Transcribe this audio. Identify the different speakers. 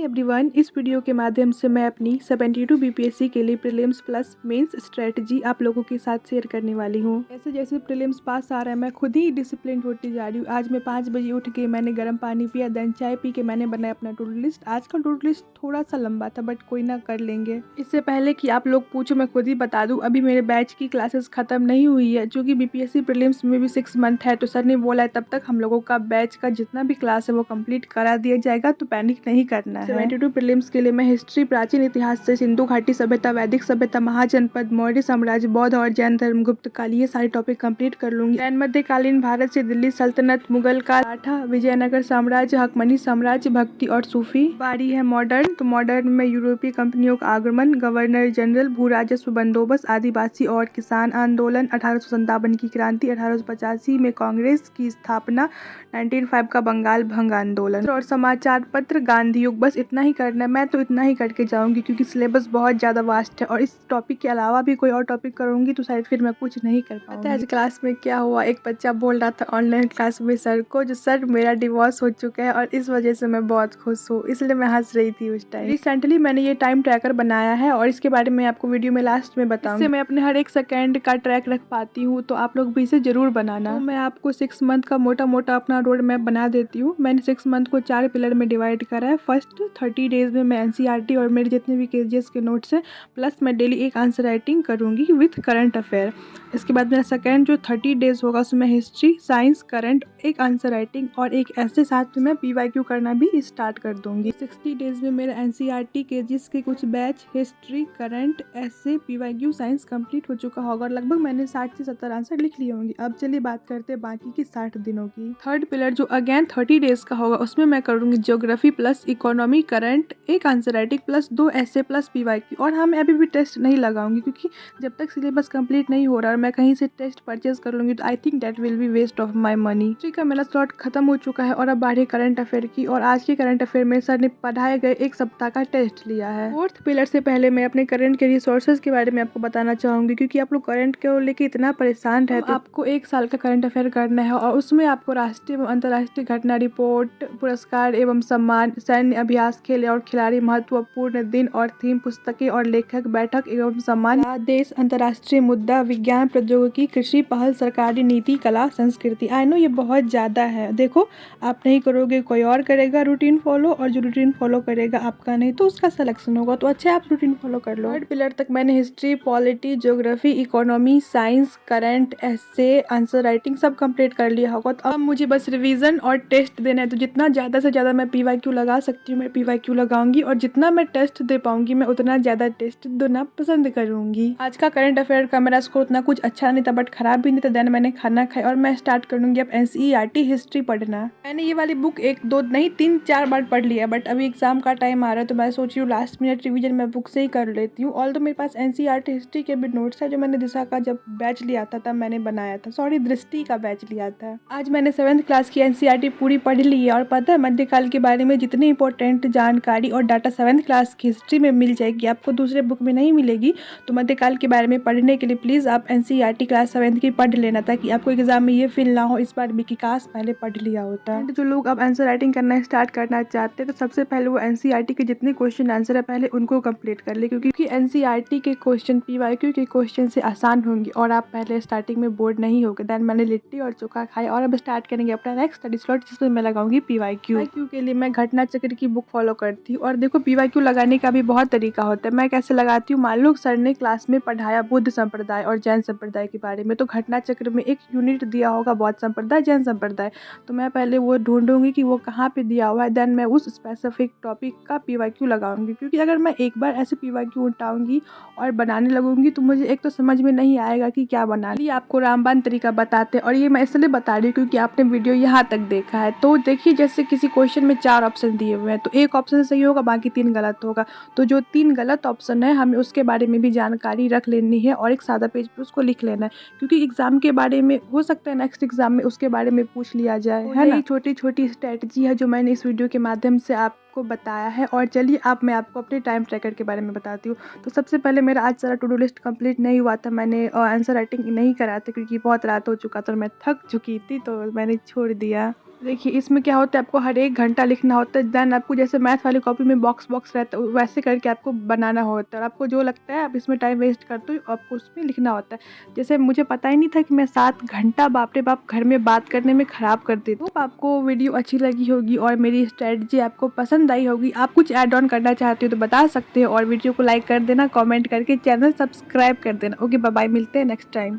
Speaker 1: Everyone, इस video के माध्यम से मैं अपनी 72 बीपीएससी के लिए प्रीलिम्स प्लस मेंस स्ट्रेटजी आप लोगों के साथ शेयर करने वाली हूँ। जैसे जैसे प्रीलिम्स पास आ रहा है मैं खुद ही डिसिप्लिन होती जा रही हूँ। आज मैं 5 बजे उठ के मैंने गर्म पानी पिया, देन चाय पी के मैंने बनाया अपना टू डू लिस्ट। आज का टू डू लिस्ट थोड़ा सा लंबा था बट कोई ना, कर लेंगे। इससे पहले कि आप लोग पूछो मैं खुद ही बता दूँ, अभी मेरे बैच की क्लासेस खत्म नहीं हुई है। चूँकि बीपीएससी प्रीलिम्स में भी 6 मंथ है तो सर ने बोला है तब तक हम लोगों का बैच का जितना भी क्लास है वो कंप्लीट करा दिया जाएगा, तो पैनिक नहीं करना है। 72 प्रीलिम्स के लिए मैं हिस्ट्री, प्राचीन इतिहास से सिंधु घाटी सभ्यता, वैदिक सभ्यता, महाजनपद, मौर्य साम्राज्य, बौद्ध और जैन धर्म, गुप्त काल, ये सारे टॉपिक कंप्लीट कर लूंगी। दैन मध्यकालीन भारत से दिल्ली सल्तनत, मुगल काल, मराठा, विजयनगर साम्राज्य, हकमनी साम्राज्य, भक्ति और सूफी। बारी है मॉडर्न, तो मॉडर्न में यूरोपीय कंपनियों का आगमन, गवर्नर जनरल, भू राजस्व बंदोबस्त, आदिवासी और किसान आंदोलन, 1857 की क्रांति, 1885 में कांग्रेस की स्थापना, 1905 का बंगाल भंग आंदोलन और समाचार पत्र, गांधी युग। बस इतना ही करना है। मैं तो इतना ही करके जाऊंगी क्योंकि सिलेबस बहुत ज़्यादा वास्ट है और इस टॉपिक के अलावा भी कोई और टॉपिक करूंगी तो शायद फिर मैं कुछ नहीं कर पाऊंगी। आज क्लास में क्या हुआ, एक बच्चा बोल रहा था ऑनलाइन क्लास में सर को, जो सर मेरा डिवोर्स हो चुका है और इस वजह से मैं बहुत खुश हूँ, इसलिए मैं हंस रही थी उस टाइम। रिसेंटली मैंने ये टाइम ट्रैकर बनाया है और इसके बारे में आपको वीडियो में लास्ट में बताऊंगी। इससे मैं अपने हर एक सेकेंड का ट्रैक रख पाती हूँ, तो आप लोग भी इसे जरूर बनाना। तो मैं आपको 6 मंथ का मोटा मोटा अपना रोड मैप बना देती हूँ। मैंने 6 मंथ को 4 पिलर में डिवाइड करा है। फर्स्ट 30 डेज में मैं एनसीईआरटी और मेरे जितने भी केजीएस के नोट्स हैं प्लस मैं डेली एक आंसर राइटिंग करूँगी विथ करंट अफेयर। इसके बाद मेरा सेकेंड जो 30 डेज होगा उसमें हिस्ट्री, साइंस, करंट, एक आंसर राइटिंग और एक ऐसे साथ में मैं पीवाईक्यू करना भी स्टार्ट कर दूंगी। 60 डेज में मेरा एनसीईआरटी केजीएस के कुछ बैच, हिस्ट्री, करंट, ऐसे, पीवाईक्यू, साइंस कंप्लीट हो चुका होगा और लगभग मैंने 60 से 70 आंसर लिख लिए होंगे। अब चलिए बात करते हैं बाकी की 60 दिनों की। थर्ड पिलर जो अगेन 30 डेज का होगा उसमें मैं करूंगी ज्योग्राफी प्लस इकोनॉमी, करंट, एक आंसर राइटिंग प्लस 2 ऐसे प्लस पीवाईक्यू। और हाँ, मैं अभी भी टेस्ट नहीं लगाऊंगी क्योंकि जब तक सिलेबस कंप्लीट नहीं हो रहा और मैं कहीं से टेस्ट परचेज कर लूंगी तो I think that will be waste of my money. History का मेरा स्लॉट खत्म हो चुका है और अब बारी करंट अफेयर की। और आज के करंट अफेयर में सर ने पढ़ाए गए एक सप्ताह का टेस्ट लिया है। फोर्थ पिलर से पहले मैं अपने करंट के रिसोर्सेज के बारे में आपको बताना चाहूंगी क्योंकि आप लोग करंट को लेके इतना परेशान रहते हैं। आपको 1 साल का करंट अफेयर करना है और उसमें आपको राष्ट्रीय एवं अंतर्राष्ट्रीय घटना, रिपोर्ट, पुरस्कार एवं सम्मान, सैन्य अभ्यास, खेल और खिलाड़ी, महत्वपूर्ण दिन और थीम, पुस्तकें और लेखक, बैठक एवं सम्मान, देश, अंतर्राष्ट्रीय मुद्दा, विज्ञान, प्रौद्योगिकी, कृषि, पहल, सरकारी नीति, कला, संस्कृति। आई नो ये बहुत ज़्यादा है। देखो, आप नहीं करोगे कोई और करेगा रूटीन फॉलो, और जो रूटीन फॉलो करेगा आपका नहीं तो उसका सिलेक्शन होगा, तो अच्छा आप रूटीन फॉलो कर लो। थर्ड पिलर तक मैंने history, polity, geography, economy, science, current, ऐसे, आंसर राइटिंग सब कंप्लीट कर लिया होगा। तो अब मुझे बस रिवीजन और टेस्ट देना है, तो जितना ज़्यादा से ज़्यादा मैं पीवाईक्यू लगा सकती हूँ मैं पीवाईक्यू लगाऊंगी और जितना मैं टेस्ट दे पाऊंगी मैं उतना ज़्यादा टेस्ट देना पसंद करूंगी। आज का करंट अफेयर का मेरा स्कोर उतना कुछ अच्छा नहीं था बट खराब भी नहीं था। देन मैंने खाना खाया और मैं स्टार्ट करूंगी अब एनसीईआरटी हिस्ट्री पढ़ना। मैंने ये वाली बुक 1, 2 नहीं 3, 4 बार पढ़ लिया बट अभी एग्जाम का टाइम आ रहा है तो मैं सोच रही हूँ लास्ट मिनट रिवीजन मैं बुक से ही कर लेती हूँ। ऑल्दो मेरे पास एनसीईआरटी हिस्ट्री के भी नोट्स है जो मैंने दिशा का जब बैच लिया था तब मैंने बनाया था, सॉरी दृष्टि का बैच लिया था। आज मैंने 7th क्लास की एनसीईआरटी पूरी पढ़ ली है और पता है मध्यकाल के बारे में जितनी इंपॉर्टेंट जानकारी और डाटा 7th क्लास की हिस्ट्री में मिल जाएगी, आपको दूसरे बुक में नहीं मिलेगी। तो मध्यकाल के बारे में पढ़ने के लिए प्लीज़ आप एनसीईआरटी क्लास 7th की पढ़ लेना ताकि आपको एग्जाम में ये फील ना हो इस बार भी कि काश पहले पढ़ लिया होता। एंड जो लोग अब आंसर राइटिंग करना स्टार्ट करना चाहते हैं तो सबसे पहले वो एनसीईआरटी के जितने क्वेश्चन आंसर है पहले उनको कंप्लीट कर ले क्योंकि एनसीईआरटी के क्वेश्चन पीवाईक्यू के क्वेश्चन से आसान होंगे और आप पहले स्टार्टिंग में बोर्ड नहीं होगे। देन मैंने लिट्टी और चोखा खाया और अब स्टार्ट करेंगे अपना नेक्स्ट स्टडी स्लॉट जिसमें मैं लगाऊंगी पीवाईक्यू के लिए मैं घटना चक्र की बुक फॉलो करती हूँ। और देखो पीवाईक्यू लगाने का भी बहुत तरीका होता है। मैं कैसे लगाती हूँ, मान लो सर ने क्लास में पढ़ाया बुद्ध संप्रदाय और जैन संप्रदाय के बारे में, तो घटना चक्र में एक यूनिट दिया होगा बौद्ध संप्रदाय, जैन संप्रदाय, तो मैं पहले वो ढूंढूंगी कि वो कहाँ पे दिया हुआ है। देन मैं उस स्पेसिफिक टॉपिक का पीवाईक्यू लगाऊंगी क्योंकि अगर मैं एक बार ऐसे पीवाईक्यू उठाऊंगी और बनाने लगूंगी तो मुझे एक तो समझ में नहीं आएगा कि क्या बनाना है। आपको रामबाण तरीका बताते हैं और ये मैं इसलिए बता रही हूँ क्योंकि आपने वीडियो यहाँ तक देखा है। तो देखिए जैसे किसी क्वेश्चन में 4 ऑप्शन दिए हुए हैं तो एक ऑप्शन सही होगा बाकी 3 गलत होगा, तो जो 3 गलत ऑप्शन है हमें उसके बारे में भी जानकारी रख लेनी है और एक सादा पेज पर उसको लिख लेना है क्योंकि एग्जाम के बारे में हो सकता है नेक्स्ट एग्जाम में उसके बारे में पूछ लिया जाए, है ना। छोटी छोटी स्ट्रेटजी है जो मैंने इस वीडियो के माध्यम से आपको बताया है। और चलिए अब मैं आपको अपने टाइम ट्रैकर के बारे में बताती हूँ। तो सबसे पहले मेरा आज सारा टू डू लिस्ट कंप्लीट नहीं हुआ था, मैंने आंसर राइटिंग नहीं करा था क्योंकि बहुत रात हो चुका था और मैं थक चुकी थी तो मैंने छोड़ दिया। देखिए इसमें क्या होता है, आपको हर एक घंटा लिखना होता है। देन आपको जैसे मैथ वाली कॉपी में बॉक्स बॉक्स रहता है वैसे करके आपको बनाना होता है, और आपको जो लगता है आप इसमें टाइम वेस्ट करते हो आपको उसमें लिखना होता है। जैसे मुझे पता ही नहीं था कि मैं 7 घंटा बाप रे बाप घर में बात करने में ख़राब कर देती हूँ। आपको वीडियो अच्छी लगी होगी और मेरी स्ट्रेटजी आपको पसंद आई होगी, आप कुछ ऐड ऑन करना चाहते हो तो बता सकते हो, और वीडियो को लाइक कर देना, कॉमेंट करके चैनल सब्सक्राइब कर देना। ओके बाय बाय, मिलते हैं नेक्स्ट टाइम।